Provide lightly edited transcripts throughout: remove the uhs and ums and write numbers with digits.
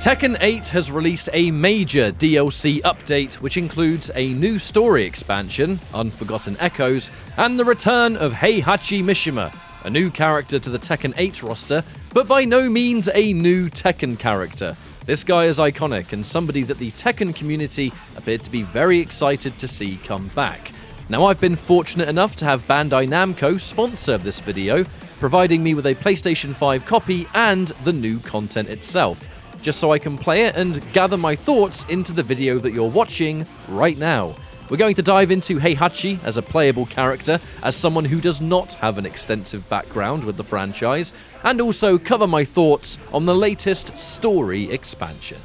Tekken 8 has released a major DLC update which includes a new story expansion, Unforgotten Echoes, and the return of Heihachi Mishima, a new character to the Tekken 8 roster, but by no means a new Tekken character. This guy is iconic and somebody that the Tekken community appeared to be very excited to see come back. Now, I've been fortunate enough to have Bandai Namco sponsor this video, providing me with a PlayStation 5 copy and the new content itself, just so I can play it and gather my thoughts into the video that you're watching right now. We're going to dive into Heihachi as a playable character, as someone who does not have an extensive background with the franchise, and also cover my thoughts on the latest story expansion.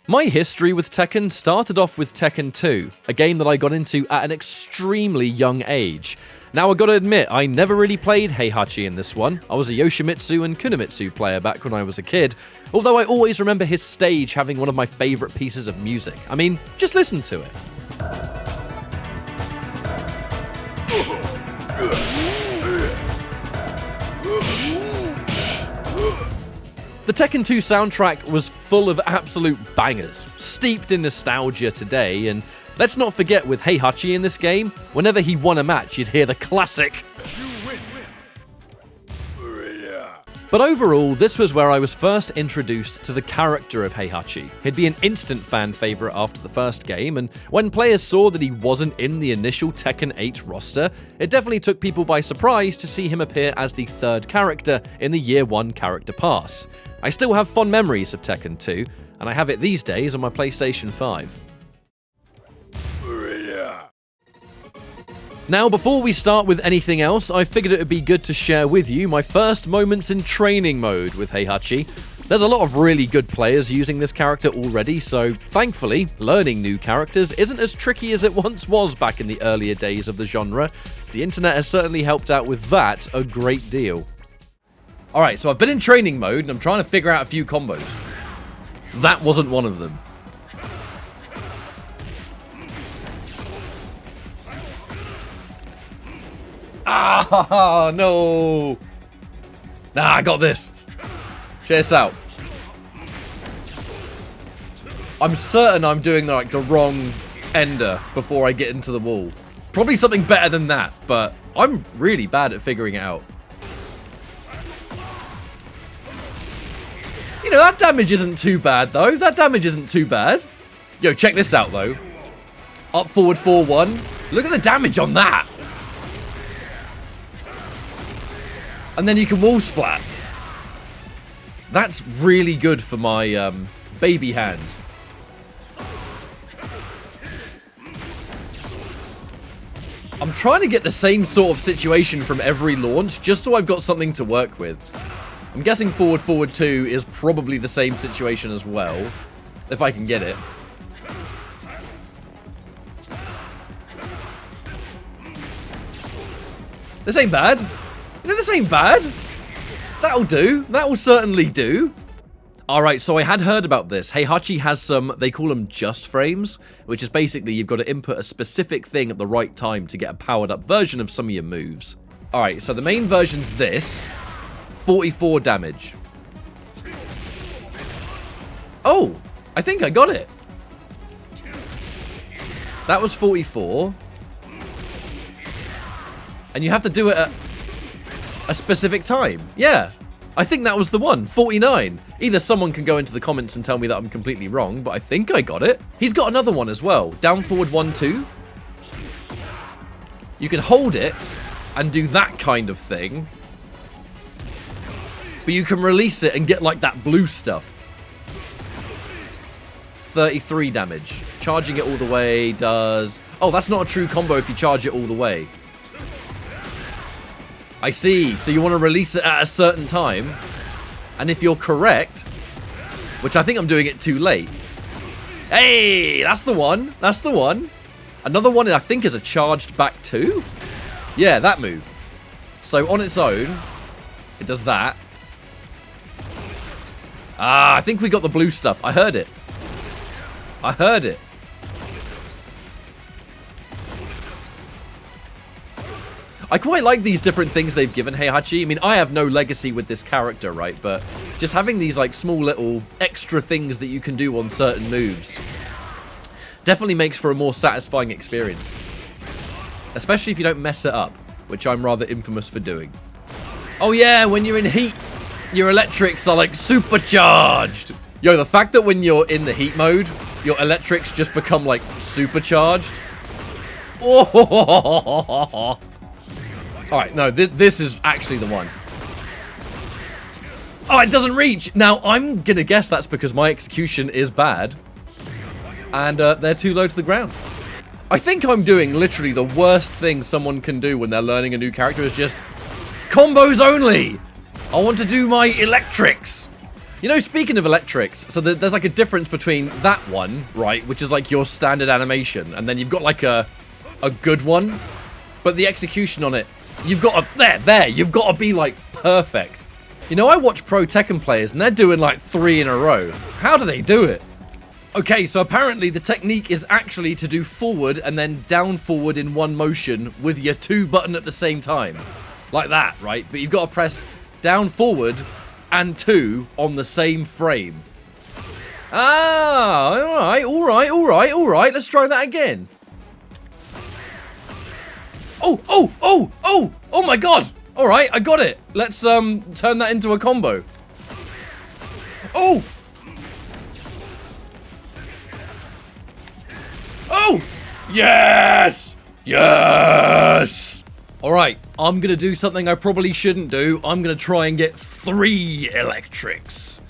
My history with Tekken started off with Tekken 2, a game that I got into at an extremely young age. Now, I gotta admit, I never really played Heihachi in this one. I was a Yoshimitsu and Kunimitsu player back when I was a kid, although I always remember his stage having one of my favourite pieces of music. I mean, just listen to it. The Tekken 2 soundtrack was full of absolute bangers, steeped in nostalgia today, and let's not forget with Heihachi in this game, whenever he won a match, you'd hear the classic. But overall, this was where I was first introduced to the character of Heihachi. He'd be an instant fan favourite after the first game, and when players saw that he wasn't in the initial Tekken 8 roster, it definitely took people by surprise to see him appear as the third character in the Year 1 character pass. I still have fond memories of Tekken 2, and I have it these days on my PlayStation 5. Now, before we start with anything else, I figured it would be good to share with you my first moments in training mode with Heihachi. There's a lot of really good players using this character already, so thankfully, learning new characters isn't as tricky as it once was back in the earlier days of the genre. The internet has certainly helped out with that a great deal. Alright, so I've been in training mode and I'm trying to figure out a few combos. That wasn't one of them. Ah, no. Nah, I got this. Check this out. I'm certain I'm doing like the wrong ender before I get into the wall. Probably something better than that, but I'm really bad at figuring it out. You know, that damage isn't too bad, though. That damage isn't too bad. Yo, check this out, though. Up, forward, 4-1. Look at the damage on that. And then you can wall splat. That's really good for my baby hands. I'm trying to get the same sort of situation from every launch, just so I've got something to work with. I'm guessing forward 2 is probably the same situation as well, if I can get it. This ain't bad. You know, this ain't bad. That'll do. That will certainly do. Alright, so I had heard about this. Heihachi has some, they call them just frames, which is basically you've got to input a specific thing at the right time to get a powered up version of some of your moves. Alright, so the main version's this. 44 damage. Oh, I think I got it. That was 44. And you have to do it at a specific time. Yeah, I think that was the one. 49. Either someone can go into the comments and tell me that I'm completely wrong, but I think I got it. He's got another one as well. Down, forward, 1-2. You can hold it and do that kind of thing. But you can release it and get like that blue stuff. 33 damage. Charging it all the way does... Oh, that's not a true combo if you charge it all the way. I see. So you want to release it at a certain time. And if you're correct, which I think I'm doing it too late. Hey, that's the one. That's the one. Another one I think is a charged back 2. Yeah, that move. So on its own, it does that. Ah, I think we got the blue stuff. I heard it. I heard it. I quite like these different things they've given Heihachi. I mean, I have no legacy with this character, right? But just having these, like, small little extra things that you can do on certain moves definitely makes for a more satisfying experience. Especially if you don't mess it up, which I'm rather infamous for doing. Oh yeah, when you're in heat, your electrics are, like, supercharged. Yo, the fact that when you're in the heat mode, your electrics just become, like, supercharged. Oh! Alright, no, this is actually the one. Oh, it doesn't reach! Now, I'm gonna guess that's because my execution is bad. And they're too low to the ground. I think I'm doing literally the worst thing someone can do when they're learning a new character is just combos only! I want to do my electrics! You know, speaking of electrics, so there's like a difference between that one, right, which is like your standard animation, and then you've got like a good one, but the execution on it, you've got to, you've got to be like perfect. You know, I watch pro Tekken players and they're doing like 3 in a row. How do they do it? Okay, so apparently the technique is actually to do forward and then down forward in one motion with your 2 button at the same time. Like that, right? But you've got to press down forward and 2 on the same frame. Ah, alright. Let's try that again. Oh my god! Alright, I got it. Let's turn that into a combo. Oh! Oh! Yes! Yes! Alright, I'm gonna do something I probably shouldn't do. I'm gonna try and get 3 electrics.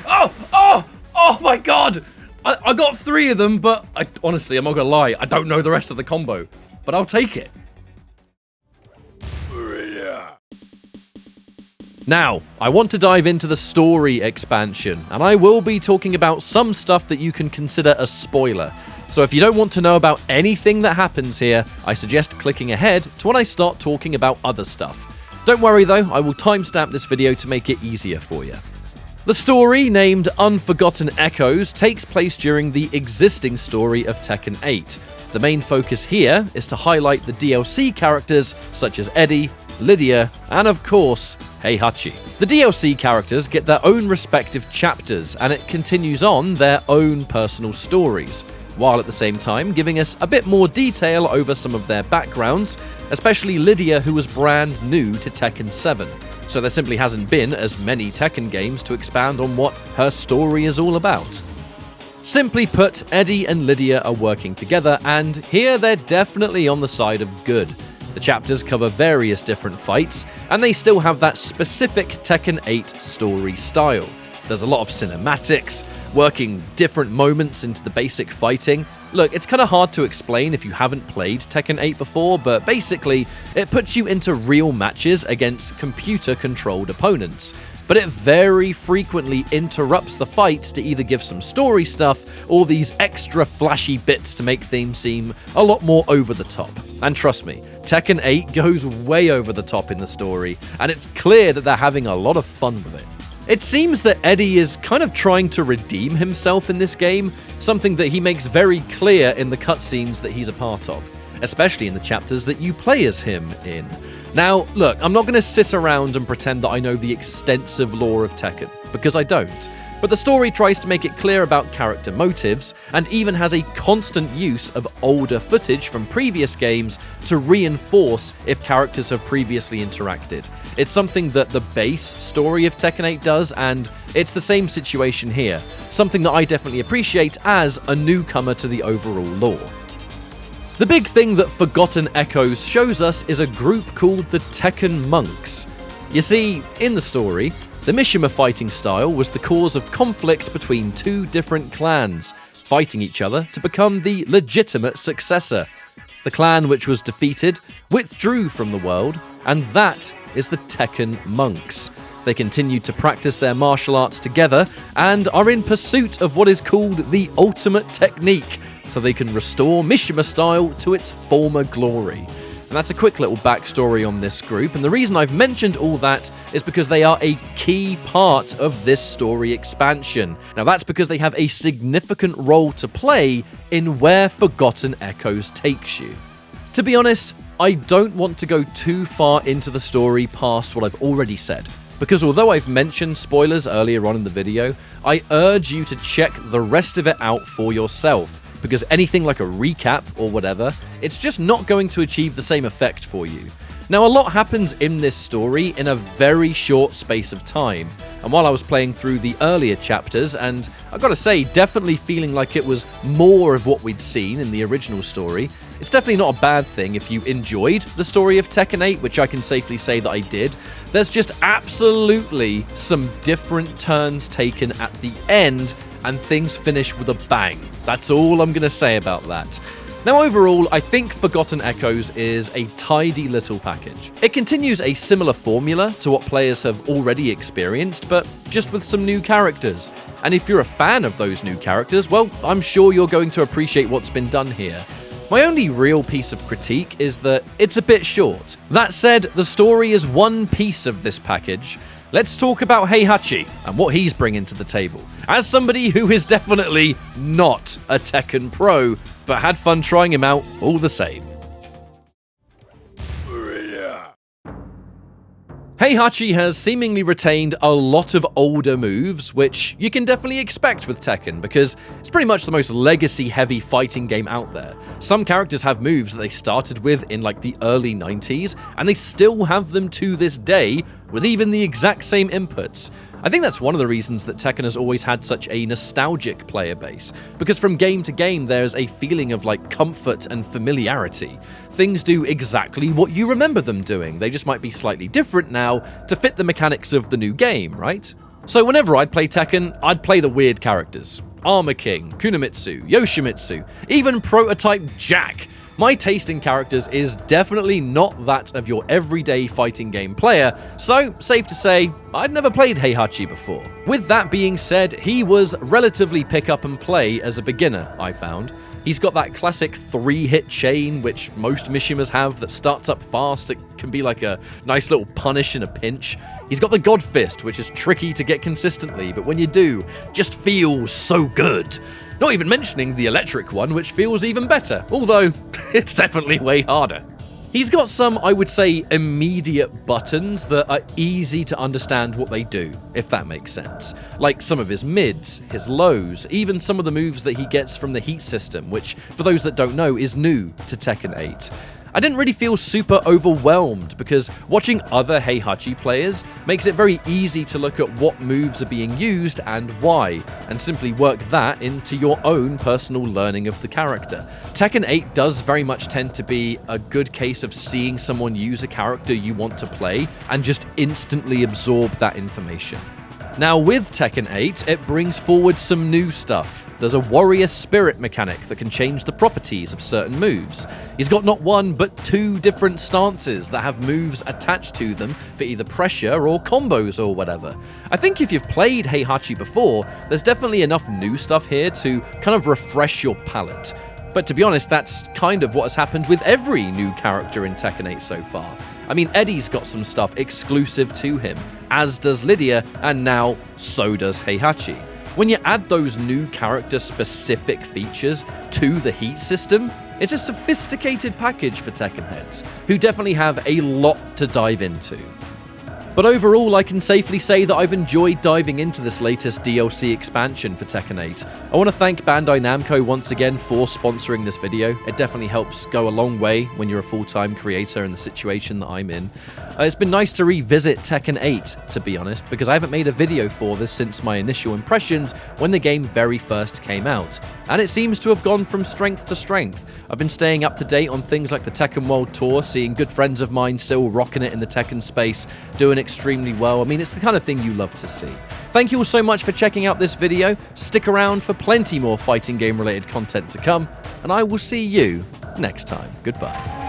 Oh my god! I got 3 of them, but honestly, I'm not gonna lie, I don't know the rest of the combo. But I'll take it. Now, I want to dive into the story expansion, and I will be talking about some stuff that you can consider a spoiler. So if you don't want to know about anything that happens here, I suggest clicking ahead to when I start talking about other stuff. Don't worry though, I will timestamp this video to make it easier for you. The story, named Unforgotten Echoes, takes place during the existing story of Tekken 8. The main focus here is to highlight the DLC characters such as Eddie, Lydia, and of course, Heihachi. The DLC characters get their own respective chapters, and it continues on their own personal stories, while at the same time giving us a bit more detail over some of their backgrounds, especially Lydia, who was brand new to Tekken 7. So there simply hasn't been as many Tekken games to expand on what her story is all about. Simply put, Eddie and Lydia are working together, and here they're definitely on the side of good. The chapters cover various different fights, and they still have that specific Tekken 8 story style. There's a lot of cinematics, working different moments into the basic fighting. Look, it's kind of hard to explain if you haven't played Tekken 8 before, but basically, it puts you into real matches against computer-controlled opponents. But it very frequently interrupts the fights to either give some story stuff or these extra flashy bits to make things seem a lot more over the top. And trust me, Tekken 8 goes way over the top in the story, and it's clear that they're having a lot of fun with it. It seems that Eddie is kind of trying to redeem himself in this game, something that he makes very clear in the cutscenes that he's a part of, especially in the chapters that you play as him in. Now, look, I'm not going to sit around and pretend that I know the extensive lore of Tekken, because I don't. But the story tries to make it clear about character motives, and even has a constant use of older footage from previous games to reinforce if characters have previously interacted. It's something that the base story of Tekken 8 does, and it's the same situation here, something that I definitely appreciate as a newcomer to the overall lore. The big thing that Forgotten Echoes shows us is a group called the Tekken Monks. You see, in the story, the Mishima fighting style was the cause of conflict between 2 different clans, fighting each other to become the legitimate successor. The clan which was defeated withdrew from the world, and that is the Tekken Monks. They continue to practice their martial arts together and are in pursuit of what is called the ultimate technique, so they can restore Mishima style to its former glory. And that's a quick little backstory on this group, and the reason I've mentioned all that is because they are a key part of this story expansion. Now that's because they have a significant role to play in where Forgotten Echoes takes you. To be honest, I don't want to go too far into the story past what I've already said, because although I've mentioned spoilers earlier on in the video, I urge you to check the rest of it out for yourself. Because anything like a recap or whatever, it's just not going to achieve the same effect for you. Now, a lot happens in this story in a very short space of time, and while I was playing through the earlier chapters, and I've got to say, definitely feeling like it was more of what we'd seen in the original story, it's definitely not a bad thing if you enjoyed the story of Tekken 8, which I can safely say that I did. There's just absolutely some different turns taken at the end, and things finish with a bang. That's all I'm going to say about that. Now overall, I think Forgotten Echoes is a tidy little package. It continues a similar formula to what players have already experienced, but just with some new characters. And if you're a fan of those new characters, well, I'm sure you're going to appreciate what's been done here. My only real piece of critique is that it's a bit short. That said, the story is one piece of this package. Let's talk about Heihachi and what he's bringing to the table. As somebody who is definitely not a Tekken pro, but had fun trying him out all the same. Heihachi has seemingly retained a lot of older moves, which you can definitely expect with Tekken, because it's pretty much the most legacy-heavy fighting game out there. Some characters have moves that they started with in like the early 90s, and they still have them to this day, with even the exact same inputs. I think that's one of the reasons that Tekken has always had such a nostalgic player base, because from game to game there's a feeling of like comfort and familiarity. Things do exactly what you remember them doing, they just might be slightly different now to fit the mechanics of the new game, right? So whenever I'd play Tekken, I'd play the weird characters. Armor King, Kunimitsu, Yoshimitsu, even Prototype Jack. My taste in characters is definitely not that of your everyday fighting game player, so safe to say, I'd never played Heihachi before. With that being said, he was relatively pick up and play as a beginner, I found. He's got that classic 3-hit chain, which most Mishimas have, that starts up fast. It can be like a nice little punish in a pinch. He's got the God Fist, which is tricky to get consistently, but when you do, just feels so good. Not even mentioning the electric one, which feels even better, although it's definitely way harder. He's got some, I would say, immediate buttons that are easy to understand what they do, if that makes sense. Like some of his mids, his lows, even some of the moves that he gets from the heat system, which, for those that don't know, is new to Tekken 8. I didn't really feel super overwhelmed because watching other Heihachi players makes it very easy to look at what moves are being used and why, and simply work that into your own personal learning of the character. Tekken 8 does very much tend to be a good case of seeing someone use a character you want to play and just instantly absorb that information. Now with Tekken 8, it brings forward some new stuff. There's a warrior spirit mechanic that can change the properties of certain moves. He's got not one, but 2 different stances that have moves attached to them for either pressure or combos or whatever. I think if you've played Heihachi before, there's definitely enough new stuff here to kind of refresh your palette. But to be honest, that's kind of what has happened with every new character in Tekken 8 so far. I mean, Eddie's got some stuff exclusive to him, as does Lydia, and now so does Heihachi. When you add those new character-specific features to the heat system, it's a sophisticated package for Tekken heads, who definitely have a lot to dive into. But overall, I can safely say that I've enjoyed diving into this latest DLC expansion for Tekken 8. I want to thank Bandai Namco once again for sponsoring this video. It definitely helps go a long way when you're a full-time creator in the situation that I'm in. It's been nice to revisit Tekken 8, to be honest, because I haven't made a video for this since my initial impressions when the game very first came out, and it seems to have gone from strength to strength. I've been staying up to date on things like the Tekken World Tour, seeing good friends of mine still rocking it in the Tekken space, doing extremely well. I mean, it's the kind of thing you love to see. Thank you all so much for checking out this video. Stick around for plenty more fighting game related content to come, and I will see you next time. Goodbye.